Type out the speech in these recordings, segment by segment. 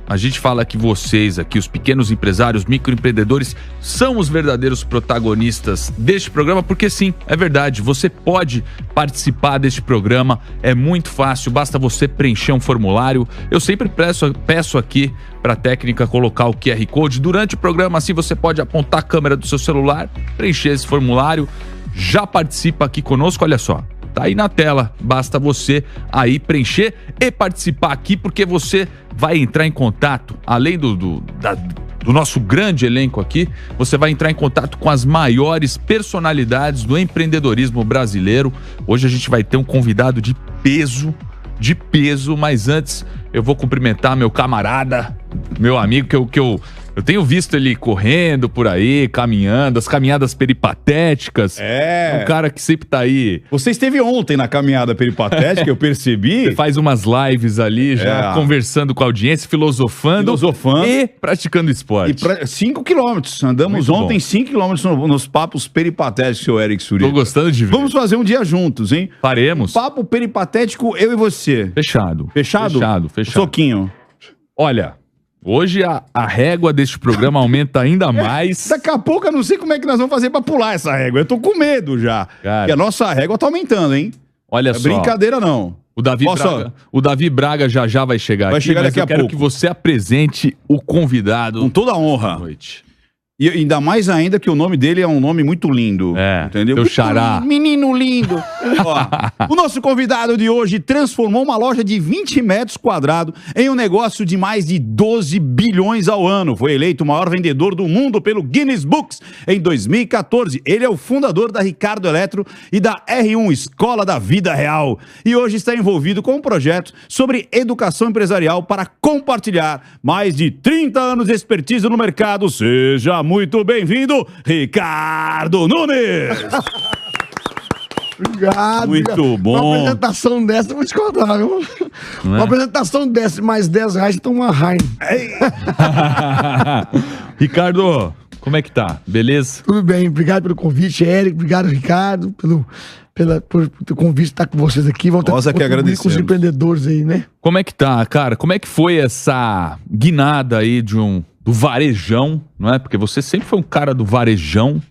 a gente fala que vocês aqui, os pequenos empresários, microempreendedores, são os verdadeiros protagonistas deste programa, porque sim, é verdade, você pode participar deste programa, é muito fácil, basta você preencher um formulário. Eu sempre peço aqui para a técnica colocar o QR Code durante o programa, assim você pode apontar a câmera do seu celular, preencher esse formulário, já participa aqui conosco, olha só. Tá aí na tela, basta você aí preencher e participar aqui, porque você vai entrar em contato, além do nosso grande elenco aqui, você vai entrar em contato com as maiores personalidades do empreendedorismo brasileiro. Hoje a gente vai ter um convidado de peso, mas antes eu vou cumprimentar meu camarada, meu amigo, que eu tenho visto ele correndo por aí, caminhando, as caminhadas peripatéticas. É. Um cara que sempre tá aí. Você esteve ontem na caminhada peripatética, eu percebi. Você faz umas lives ali, já conversando com a audiência, filosofando e praticando esporte. 5 quilômetros. Andamos Muito ontem bom. 5 quilômetros nos papos peripatéticos, seu Eric Surita. Tô gostando de ver. Vamos fazer um dia juntos, hein? Faremos. Papo peripatético, eu e você. Fechado. Fechado? Fechado. Soquinho. Olha, hoje a régua deste programa aumenta ainda mais. Daqui a pouco eu não sei como é que nós vamos fazer pra pular essa régua. Eu tô com medo já. Cara. E a nossa régua tá aumentando, hein? Olha É só. brincadeira, não. O Davi Braga já vai chegar Vai aqui, chegar mas daqui eu a quero pouco. que você apresente o convidado. Com toda a honra. da noite. E ainda mais ainda que o nome dele é um nome muito lindo. Entendeu? Teu xará. Menino lindo. Ó, o nosso convidado de hoje transformou uma loja de 20 metros quadrados em um negócio de mais de 12 bilhões ao ano. Foi eleito o maior vendedor do mundo pelo Guinness Books em 2014. Ele é o fundador da Ricardo Eletro e da R1 Escola da Vida Real. E hoje está envolvido com um projeto sobre educação empresarial para compartilhar mais de 30 anos de expertise no mercado. Seja muito bem-vindo, Ricardo Nunes! Obrigado. Muito bom. Uma apresentação dessa, eu vou te contar, viu? Não é? Uma apresentação dessa, mais 10 reais, então uma Heineken. Ricardo, como é que tá? Beleza? Tudo bem, obrigado pelo convite, Eric. Obrigado, Ricardo, por o convite de estar com vocês aqui. Vão Nós é que contribuir com os agradecemos. empreendedores aí, né? Como é que tá, cara? Como é que foi essa guinada aí do varejão, não é? Porque você sempre foi um cara do varejão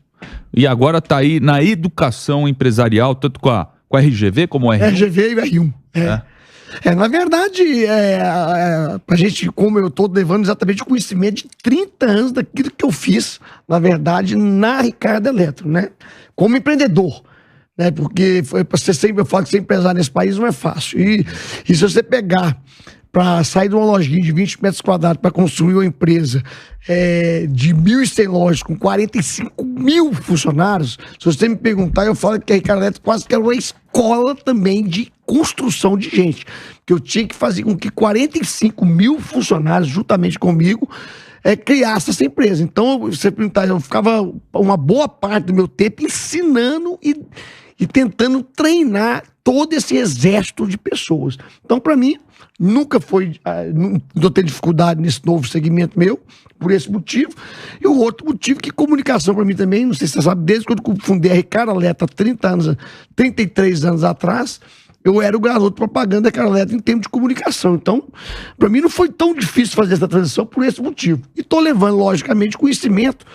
e agora tá aí na educação empresarial, tanto com a RGV como a R1. RGV e R1. Na verdade, pra gente, como eu tô levando exatamente o conhecimento de 30 anos daquilo que eu fiz, na verdade, na Ricardo Eletro, né? Como empreendedor. Né? Porque eu falo que ser empresário nesse país não é fácil. E se você pegar para sair de uma lojinha de 20 metros quadrados para construir uma empresa de 1.100 lojas com 45 mil funcionários, se você me perguntar, eu falo que a Ricardo Eletro quase que era uma escola também de construção de gente. Que eu tinha que fazer com que 45 mil funcionários, juntamente comigo, criasse essa empresa. Então, você perguntar, eu ficava uma boa parte do meu tempo ensinando e tentando treinar todo esse exército de pessoas. Então, para mim, nunca foi... não tenho dificuldade nesse novo segmento meu, por esse motivo. E o outro motivo que comunicação para mim também, não sei se você sabe, desde quando eu fundei a Ricardo Eletro há 33 anos atrás, eu era o garoto propaganda da Ricardo Eletro em termos de comunicação. Então, para mim não foi tão difícil fazer essa transição por esse motivo. E estou levando, logicamente, conhecimento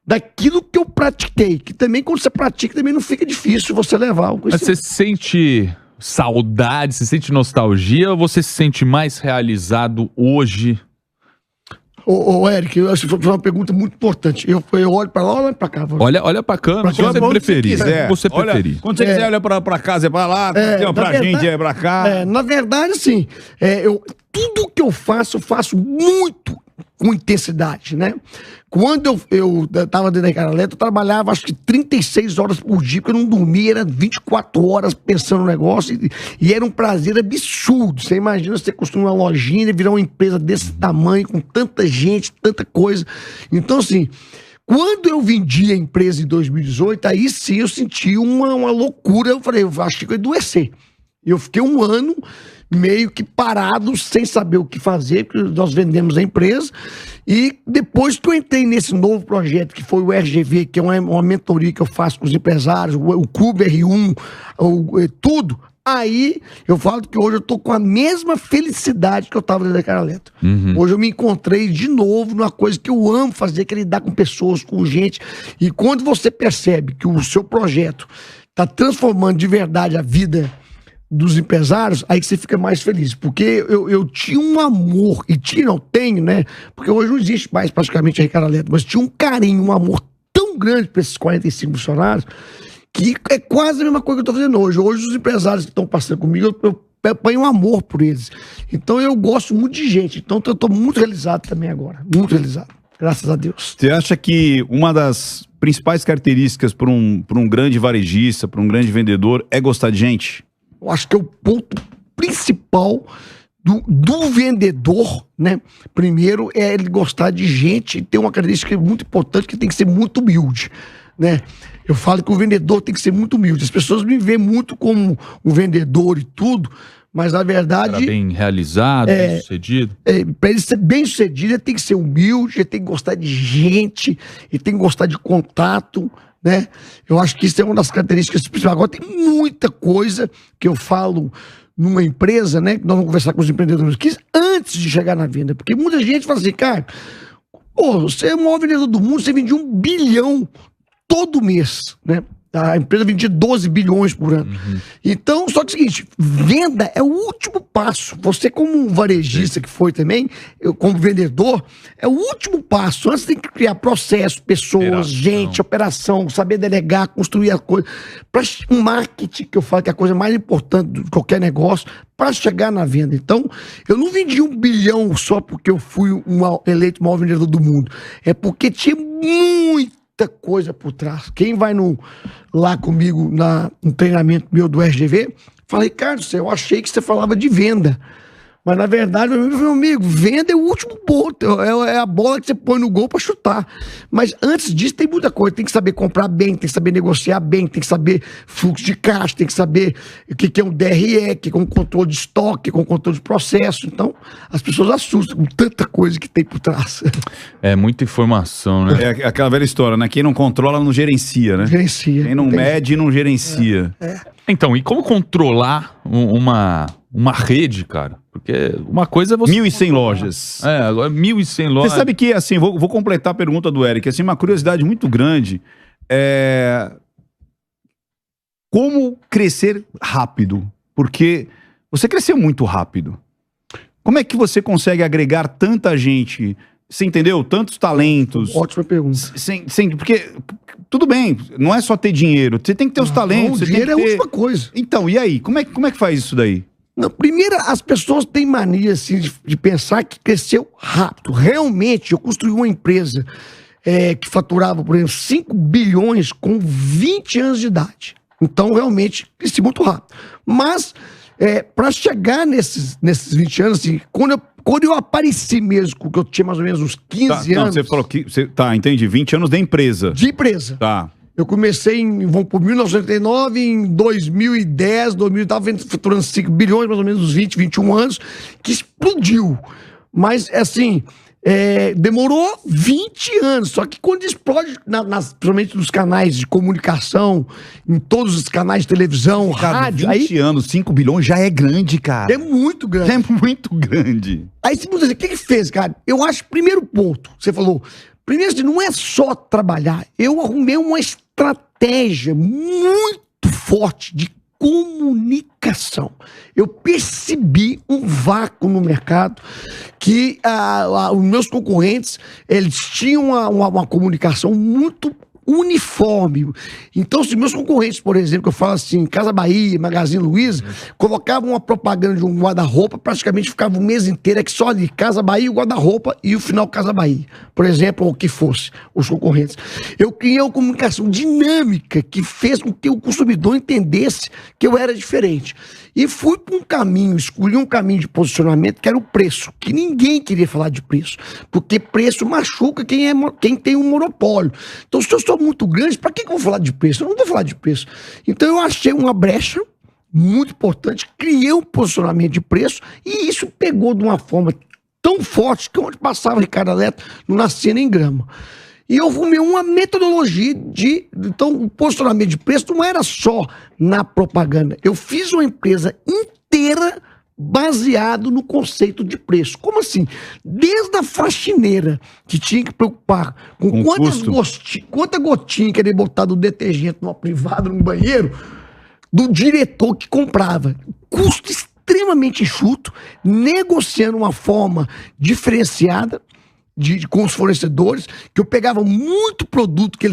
daquilo que eu pratiquei, que também quando você pratica também não fica difícil você levar o Mas conhecimento. você sente saudade, você sente nostalgia ou você se sente mais realizado hoje? Ô, Eric, eu acho que foi uma pergunta muito importante. Eu olho pra lá ou olho pra cá? Olha pra câmera, se Pra você cá, preferir. quiser. Você Olha, preferir. quando você quiser, olha pra casa, é pra lá, na pra verdade- gente, é pra cá. Na verdade, assim, tudo que eu faço muito com intensidade, né? Quando eu tava dentro da Ricardo Eletro, eu trabalhava acho que 36 horas por dia, porque eu não dormia, era 24 horas pensando no negócio, e era um prazer absurdo. Você imagina você construir uma lojinha e virar uma empresa desse tamanho, com tanta gente, tanta coisa. Então, assim, quando eu vendi a empresa em 2018, aí sim eu senti uma loucura. Eu falei, eu acho que eu ia adoecer. Eu fiquei um ano meio que parado, sem saber o que fazer, porque nós vendemos a empresa. E depois que eu entrei nesse novo projeto, que foi o RGV, que é uma mentoria que eu faço com os empresários, o Clube R1, tudo, Aí eu falo que hoje eu tô com a mesma felicidade que eu tava dentro da Ricardo Eletro. Hoje eu me encontrei de novo numa coisa que eu amo fazer, que é lidar com pessoas, com gente. E quando você percebe que o seu projeto tá transformando de verdade a vida dos empresários, aí que você fica mais feliz. Porque eu tinha um amor, e não tenho, né? Porque hoje não existe mais praticamente a Ricardo Eletro, mas tinha um carinho, um amor tão grande para esses 45 funcionários, que é quase a mesma coisa que eu tô fazendo hoje. Hoje os empresários que estão passando comigo, eu ponho um amor por eles. Então eu gosto muito de gente. Então eu tô muito realizado também agora. Muito realizado. Graças a Deus. Você acha que uma das principais características para um grande varejista, para um grande vendedor, é gostar de gente? Eu acho que é o ponto principal do vendedor, né? Primeiro é ele gostar de gente e ter uma característica muito importante, que tem que ser muito humilde, né? Eu falo que o vendedor tem que ser muito humilde. As pessoas me veem muito como um vendedor e tudo, mas na verdade... Era bem realizado, bem sucedido. Para ele ser bem sucedido, ele tem que ser humilde, ele tem que gostar de gente, ele tem que gostar de contato, né? Eu acho que isso é uma das características principais. Agora tem muita coisa que eu falo numa empresa, né? Que nós vamos conversar com os empreendedores aqui antes de chegar na venda. Porque muita gente fala assim, cara, pô, você é o maior vendedor do mundo, você vende 1 bilhão todo mês, né? A empresa vendia 12 bilhões por ano. Então, só que é o seguinte, venda é o último passo. Você como um varejista que foi também, eu como vendedor, é o último passo. Antes tem que criar processo, pessoas, gente, operação, saber delegar, construir a coisa. Para um marketing, que eu falo que é a coisa mais importante de qualquer negócio, para chegar na venda. Então, eu não vendi 1 bilhão só porque eu fui eleito o maior vendedor do mundo. É porque tinha muita coisa por trás. Quem vai lá comigo no treinamento meu do RGV, falei, cara, eu achei que você falava de venda. Mas na verdade, meu amigo, venda é o último ponto, é a bola que você põe no gol para chutar. Mas antes disso tem muita coisa, tem que saber comprar bem, tem que saber negociar bem, tem que saber fluxo de caixa, tem que saber o que é um DRE, que é um controle de estoque, com controle de processo. Então, as pessoas assustam com tanta coisa que tem por trás. É muita informação, né? É aquela velha história, né? Quem não controla não gerencia, né? Gerencia. Quem não mede não gerencia. Então, e como controlar uma rede, cara? Porque uma coisa é você... 1.100 lojas. Agora 1.100 lojas. Você sabe que, assim, vou completar a pergunta do Eric, assim, uma curiosidade muito grande é como crescer rápido, porque você cresceu muito rápido. Como é que você consegue agregar tanta gente, você entendeu? Tantos talentos. Ótima pergunta. Porque, tudo bem, não é só ter dinheiro, você tem que ter os talentos. O dinheiro é a última coisa. Então, e aí? Como é que faz isso daí? Não, primeiro, as pessoas têm mania assim, de pensar que cresceu rápido. Realmente, eu construí uma empresa que faturava, por exemplo, 5 bilhões com 20 anos de idade. Então, realmente, cresci muito rápido. Mas, para chegar nesses 20 anos, assim, quando eu apareci mesmo, que eu tinha mais ou menos uns 15 anos... Você falou que... entendi. 20 anos de empresa. De empresa. Tá. Eu comecei vamos por 1989, em 2010, estava faturando 5 bilhões, mais ou menos uns 20, 21 anos, que explodiu. Mas, assim, demorou 20 anos. Só que quando explode, principalmente nos canais de comunicação, em todos os canais de televisão, rádio... 20 anos, 5 bilhões já é grande, cara. É muito grande. É muito grande. Aí você muda assim, o que fez, cara? Eu acho, primeiro ponto, você falou... Primeiro, não é só trabalhar. Eu arrumei uma estratégia muito forte de comunicação. Eu percebi um vácuo no mercado que os meus concorrentes, eles tinham uma comunicação muito uniforme. Então, se meus concorrentes, por exemplo, que eu falo assim, Casa Bahia, Magazine Luiza, colocavam uma propaganda de um guarda-roupa, praticamente ficava o mês inteiro que só ali, Casa Bahia, o guarda-roupa e o final Casa Bahia, por exemplo, ou o que fosse, os concorrentes. Eu criei uma comunicação dinâmica que fez com que o consumidor entendesse que eu era diferente. E fui para um caminho, escolhi um caminho de posicionamento que era o preço, que ninguém queria falar de preço, porque preço machuca quem tem um monopólio. Então, se eu sou muito grande, para que eu vou falar de preço? Eu não vou falar de preço. Então, eu achei uma brecha muito importante, criei um posicionamento de preço e isso pegou de uma forma tão forte que onde passava Ricardo Eletro não nascia nem grama. E eu arrumei uma metodologia Então, o posicionamento de preço não era só na propaganda. Eu fiz uma empresa inteira baseado no conceito de preço. Como assim? Desde a faxineira, que tinha que preocupar com quanta gotinha que ele botar do detergente numa privada, no banheiro, do diretor que comprava. Custo extremamente enxuto, negociando uma forma diferenciada com os fornecedores, que eu pegava muito produto que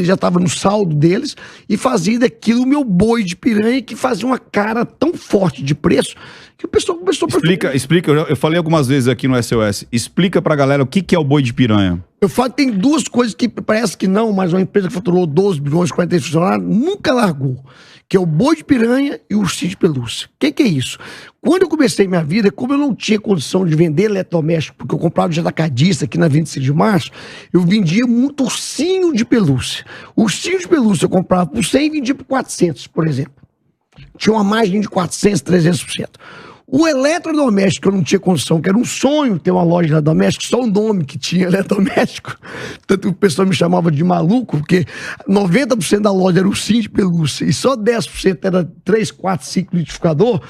já estava no saldo deles e fazia daquilo o meu boi de piranha, que fazia uma cara tão forte de preço que o pessoal começou a... Explica, eu falei algumas vezes aqui no SOS, explica pra galera o que é o boi de piranha. Eu falo que tem duas coisas que parece que não, mas uma empresa que faturou 12 bilhões, 40 funcionários, nunca largou, que é o boi de piranha e o ursinho de pelúcia. O que é isso? Quando eu comecei minha vida, como eu não tinha condição de vender eletrodoméstico, porque eu comprava de atacadista aqui na 25 de março, eu vendia muito ursinho de pelúcia. O ursinho de pelúcia eu comprava por 100 e vendia por 400, por exemplo. Tinha uma margem de 400, 300%. O eletrodoméstico eu não tinha condição, que era um sonho ter uma loja de eletrodoméstico, só o nome que tinha eletrodoméstico. Tanto que o pessoal me chamava de maluco, porque 90% da loja era ursinho de pelúcia e só 10% era 3, 4, 5 liquidificador.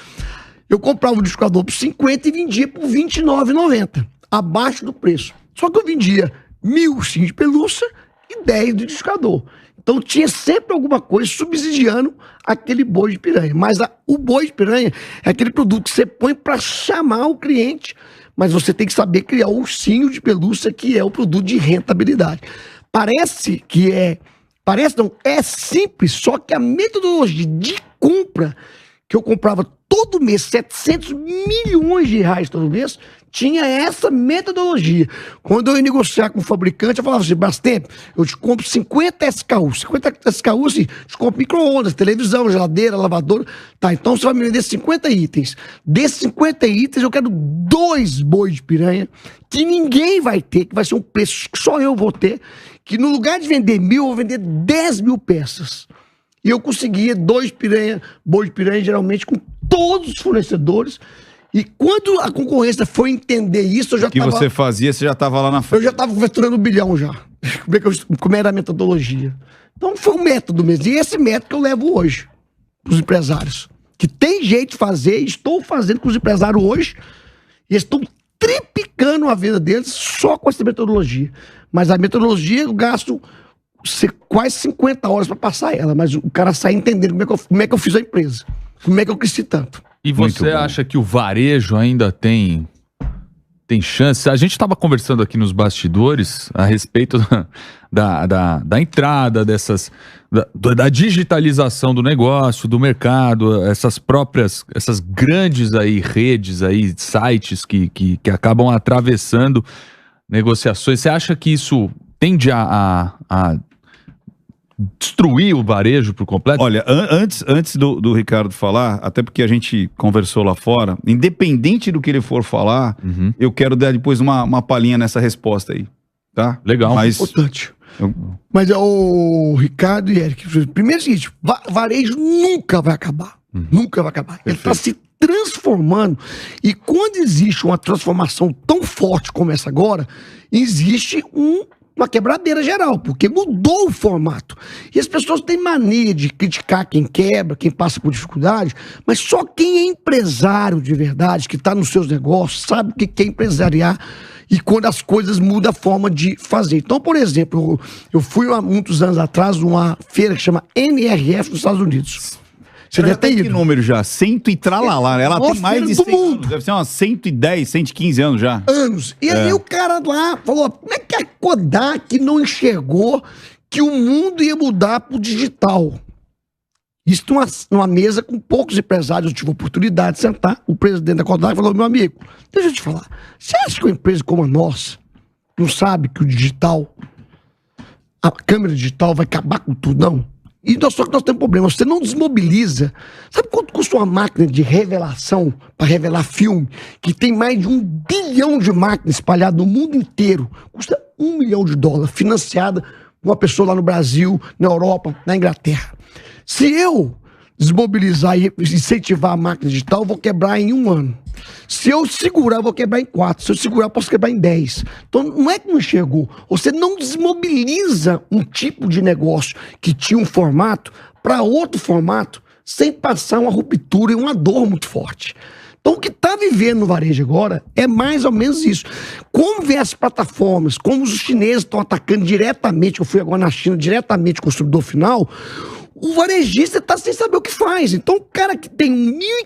Eu comprava o liquidificador por 50 e vendia por R$ 29,90, abaixo do preço. Só que eu vendia 1.000 ursinhos de pelúcia e 10 do liquidificador. Então tinha sempre alguma coisa subsidiando aquele boi de piranha. Mas o boi de piranha é aquele produto que você põe para chamar o cliente, mas você tem que saber criar o ursinho de pelúcia, que é o produto de rentabilidade. Parece não, é simples, só que a metodologia de compra, que eu comprava todo mês, 700 milhões de reais todo mês, tinha essa metodologia. Quando eu ia negociar com o fabricante, eu falava assim, Brastemp, eu te compro 50 SKU. 50 SKU, assim, te compro micro-ondas, televisão, geladeira, lavadora. Tá, então você vai me vender 50 itens. Desses 50 itens, eu quero 2 bois de piranha, que ninguém vai ter, que vai ser um preço que só eu vou ter, que no lugar de vender 1.000, eu vou vender 10.000 peças. E eu conseguia 2 bois de piranha, geralmente, com todos os fornecedores. E quando a concorrência foi entender isso, eu já estava... O que você fazia, você já estava lá na frente. Eu já estava faturando 1 bilhão já. Como era a metodologia. Então foi um método mesmo. E esse método que eu levo hoje para os empresários. Que tem jeito de fazer, estou fazendo com os empresários hoje. E estão triplicando a vida deles só com essa metodologia. Mas a metodologia eu gasto quase 50 horas para passar ela. Mas o cara sai entendendo como é que eu fiz a empresa. Como é que eu cresci tanto. E você acha que o varejo ainda tem chance? A gente estava conversando aqui nos bastidores a respeito da entrada da digitalização do negócio, do mercado, essas grandes aí redes aí, sites que acabam atravessando negociações. Você acha que isso tende a destruir o varejo por completo? Olha, antes do Ricardo falar, até porque a gente conversou lá fora, independente do que ele for falar, eu quero dar depois uma palhinha nessa resposta aí, tá? Legal. Mas, importante. Mas o Ricardo e Eric, primeiro é o seguinte, varejo nunca vai acabar. Nunca vai acabar. Ele está se transformando. E quando existe uma transformação tão forte como essa agora, existe uma quebradeira geral, porque mudou o formato. E as pessoas têm mania de criticar quem quebra, quem passa por dificuldade, mas só quem é empresário de verdade, que está nos seus negócios, sabe o que é empresariar e quando as coisas mudam a forma de fazer. Então, por exemplo, eu fui há muitos anos atrás numa feira que chama NRF nos Estados Unidos. Você deve ter ido. Que número já? 100 e tralalá. Ela tem mais de 100 anos. Deve ser umas 110, 115 anos já. E aí o cara lá falou, como é que a Kodak não enxergou que o mundo ia mudar pro digital? Isso numa mesa com poucos empresários. Eu tive a oportunidade de sentar. O presidente da Kodak falou, meu amigo, deixa eu te falar. Você acha que uma empresa como a nossa não sabe que o digital, a câmera digital vai acabar com tudo, não? Só que nós temos um problema, você não desmobiliza. Sabe quanto custa uma máquina de revelação, para revelar filme, que tem mais de 1 bilhão de máquinas espalhadas no mundo inteiro? Custa $1 milhão, financiada por uma pessoa lá no Brasil, na Europa, na Inglaterra. Se eu desmobilizar e incentivar a máquina digital, eu vou quebrar em 1 ano. Se eu segurar, eu vou quebrar em 4. Se eu segurar, eu posso quebrar em 10. Então, não é que não chegou. Você não desmobiliza um tipo de negócio que tinha um formato para outro formato sem passar uma ruptura e uma dor muito forte. Então, o que está vivendo no varejo agora é mais ou menos isso. Como vem as plataformas, como os chineses estão atacando diretamente, eu fui agora na China, diretamente com o consumidor final, o varejista está sem saber o que faz. Então, o cara que tem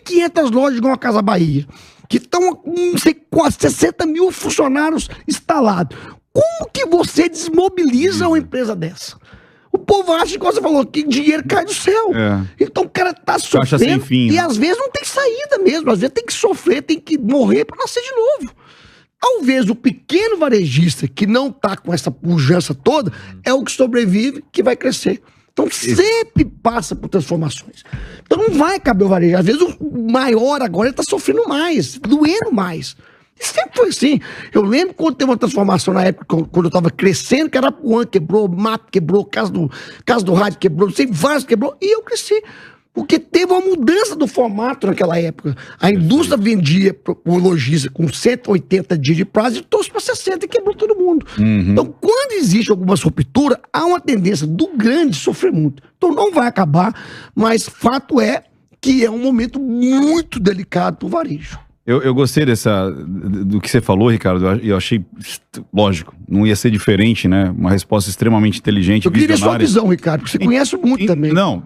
1.500 lojas igual a Casa Bahia, que estão com, não sei, quase 60 mil funcionários instalados, como que você desmobiliza uma empresa dessa? O povo acha, igual você falou, que dinheiro cai do céu. Então o cara tá sofrendo e às vezes não tem saída mesmo. Às vezes tem que sofrer, tem que morrer para nascer de novo. Talvez o pequeno varejista que não tá com essa pujança toda é o que sobrevive, que vai crescer. Então sempre passa por transformações. Então não vai caber o varejo. Às vezes o maior agora ele tá sofrendo mais, doendo mais. E sempre foi assim. Eu lembro quando teve uma transformação na época, quando eu estava crescendo, que era Puan quebrou, MAP quebrou, Casa do Rádio quebrou, não sei, vários quebrou, e eu cresci. Porque teve uma mudança do formato naquela época. A indústria vendia por lojista com 180 dias de prazo e trouxe para 60 e quebrou todo mundo. Então, quando existe alguma ruptura, há uma tendência do grande sofrer muito. Então, não vai acabar, mas fato é que é um momento muito delicado para o varejo. Eu gostei do que você falou, Ricardo. Eu achei, lógico, não ia ser diferente, né? Uma resposta extremamente inteligente. Eu queria ver sua visão, Ricardo, porque você conhece muito também. Não.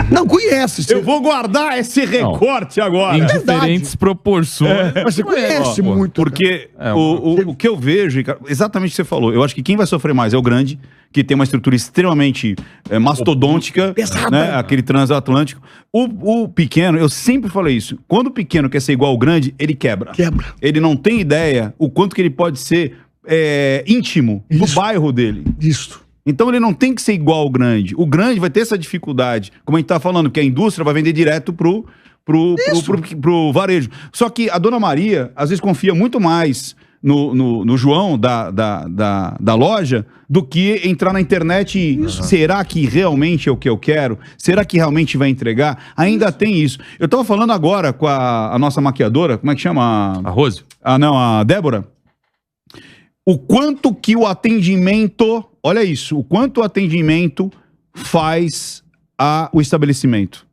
Não, conhece. Eu vou guardar esse recorte agora. Em diferentes proporções. Mas você conhece muito. Porque o que eu vejo, Ricardo, exatamente o que você falou. Eu acho que quem vai sofrer mais é o grande, que tem uma estrutura extremamente mastodôntica, né? Aquele transatlântico. O pequeno, eu sempre falei isso. Quando o pequeno quer ser igual ao grande, ele quebra. Ele não tem ideia o quanto que ele pode ser íntimo do bairro dele. Isso. Então ele não tem que ser igual ao grande. O grande vai ter essa dificuldade, como a gente tá falando, porque a indústria vai vender direto pro varejo. Só que a Dona Maria, às vezes, confia muito mais no João da loja do que entrar na internet e será que realmente é o que eu quero? Será que realmente vai entregar? Ainda tem isso. Eu tava falando agora com a nossa maquiadora, como é que chama? A Rose? Não, a Débora. O quanto que o atendimento, olha isso, o quanto o atendimento faz o estabelecimento.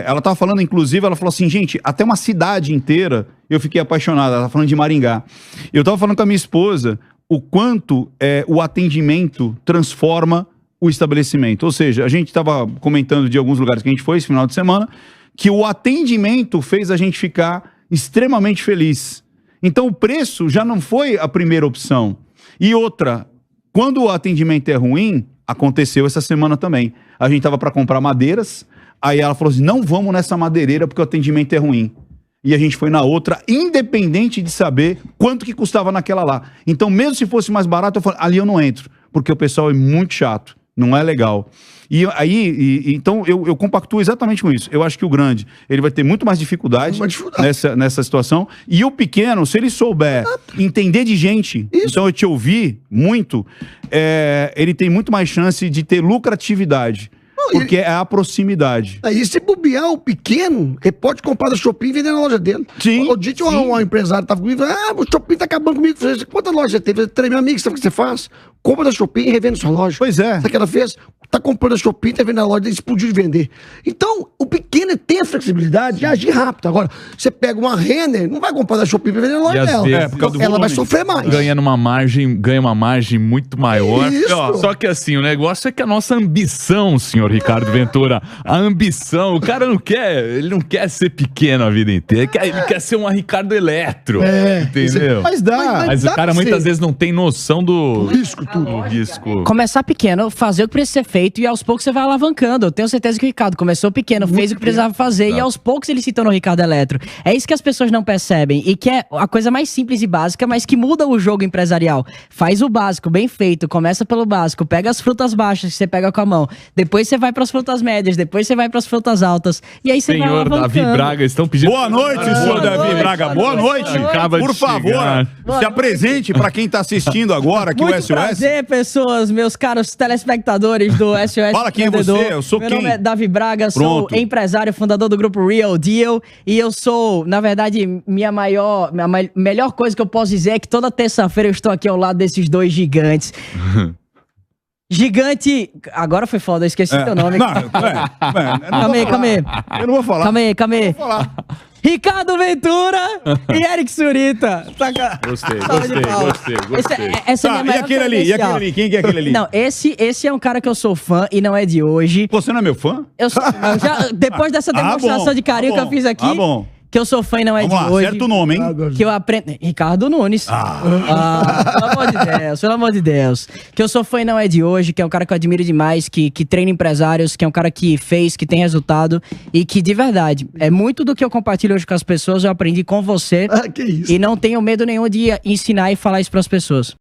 Ela tava falando, inclusive, ela falou assim, gente, até uma cidade inteira, eu fiquei apaixonado, ela tava falando de Maringá. Eu tava falando com a minha esposa o quanto o atendimento transforma o estabelecimento. Ou seja, a gente tava comentando de alguns lugares que a gente foi esse final de semana, que o atendimento fez a gente ficar extremamente feliz. Então o preço já não foi a primeira opção. E outra, quando o atendimento é ruim, aconteceu essa semana também. A gente tava para comprar madeiras, aí ela falou assim, não vamos nessa madeireira porque o atendimento é ruim. E a gente foi na outra, independente de saber quanto que custava naquela lá. Então, mesmo se fosse mais barato, eu falei, ali eu não entro, porque o pessoal é muito chato, não é legal. E aí, então, eu compactuo exatamente com isso. Eu acho que o grande, ele vai ter muito mais dificuldade nessa situação. E o pequeno, se ele souber entender de gente, então eu te ouvi muito, ele tem muito mais chance de ter lucratividade. Porque é a proximidade. Aí, se bobear o pequeno, ele pode comprar da Shopee e vender na loja dele. Sim. O dia tinha um empresário que tava comigo, o Shopee tá acabando comigo. Eu falei, quantas lojas você tem? Eu falei, meu amigo, sabe o que você faz? Compra da Shopee e revende na sua loja. Pois é. Sabe o que ela fez? Tá comprando a Shopee, tá vendendo na loja, explodiu de vender. Então, o pequeno tem a flexibilidade de agir rápido. Agora, você pega uma Renner, não vai comprar da Shopee pra vender na loja dela. Porque ela vai sofrer mais. Ganha uma margem muito maior. Só que assim, o negócio é que a nossa ambição, senhor Ricardo Ventura, a ambição, o cara ele não quer ser pequeno a vida inteira, ele quer ser uma Ricardo Eletro, entendeu? Mas dá. Mas o cara muitas vezes não tem noção do risco, risco. Começar pequeno, fazer o que precisa ser feito e aos poucos você vai alavancando. Eu tenho certeza que o Ricardo começou pequeno, fez o que precisava fazer e aos poucos ele se tornou Ricardo Eletro. É isso que as pessoas não percebem e que é a coisa mais simples e básica, mas que muda o jogo empresarial. Faz o básico, bem feito, começa pelo básico, pega as frutas baixas que você pega com a mão, depois você vai para as frutas médias, depois você vai para as frutas altas e aí você vai alavancando. Senhor Davi Braga, estão pedindo... Boa noite, senhor Davi Braga. Boa noite. Por favor, se apresente para quem tá assistindo agora aqui o SOS. Prazer, pessoas, meus caros telespectadores do SOS Fala quem é Empreendedor. você, eu sou Meu quem? nome é Davi Braga, Pronto. sou empresário, fundador do grupo Real Deal. E eu sou, na verdade, minha melhor coisa que eu posso dizer é que toda terça-feira eu estou aqui ao lado desses dois gigantes. Gigante. Agora foi foda, eu esqueci teu nome. Calma aí. Eu não vou falar. Calma aí. Vou falar. Ricardo Ventura e Eric Surita. Gostei. Essa é Tá, a minha e maior aquele credencial. ali? Quem que é aquele ali? Não, esse é um cara que eu sou fã e não é de hoje. Você não é meu fã? Depois dessa demonstração bom, de carinho que eu fiz aqui, bom. que eu sou fã e não é Vamos de lá, hoje. certo o nome, hein? Que eu aprendo. Ricardo Nunes. Pelo amor de Deus. Que eu sou fã e não é de hoje, que é um cara que eu admiro demais, que treina empresários, que é um cara que fez, que tem resultado e que, de verdade, é muito do que eu compartilho hoje com as pessoas, eu aprendi com você. Que isso. E não tenho medo nenhum de ensinar e falar isso pras pessoas.